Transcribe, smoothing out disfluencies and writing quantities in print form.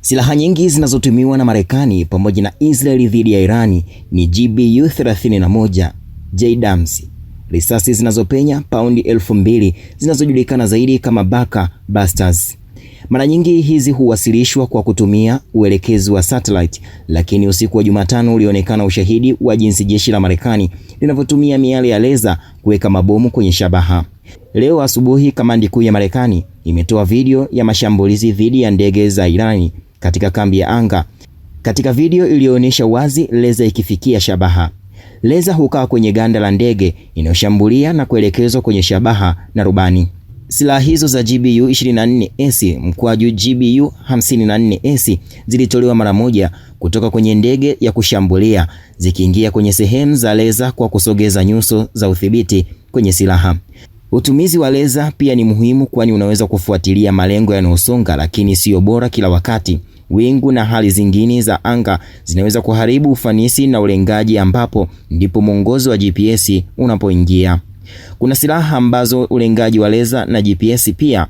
Silaha nyingi zinazotumiwa na Marekani pamoja na Israeli dhidi ya Irani ni GBU-31 JDAMS, risasi zinazopenya paundi 2000 zinazojulikana zaidi kama Barker Busters. Mara nyingi hizi huwasilishwa kwa kutumia uelekezi wa satellite, lakini usiku wa Jumatano ulionekana ushahidi wa jinsi jeshi la Marekani linavyotumia miale ya leza kuweka mabomu kwenye shabaha. Leo asubuhi, kamandi kuu ya Marekani imetoa video ya mashambulizi dhidi ya ndege za Irani katika kambi ya anga. Katika video iliyoonyesha wazi leza ikifikia shabaha. Leza hukaa kwenye ganda la ndege inayoshambulia na kuelekezwa kwenye shabaha na rubani. Silaha hizo za GBU-24S mkwaju GBU-54S zilitolewa mara moja kutoka kwenye ndege ya kushambulia, zikiingia kwenye sehemu za leza kwa kusogeza nyuso za udhibiti kwenye silaha. Utumizi wa leza pia ni muhimu, kwani unaweza kufuatilia malengo yanayosonga, lakini sio bora kila wakati. Wingu na hali zingine za anga zinaweza kuharibu ufanisi na ulengaji, ambapo ndipo mwongozo wa GPS unapoingia. Kuna silaha ambazo ulengaji wa leza na GPS pia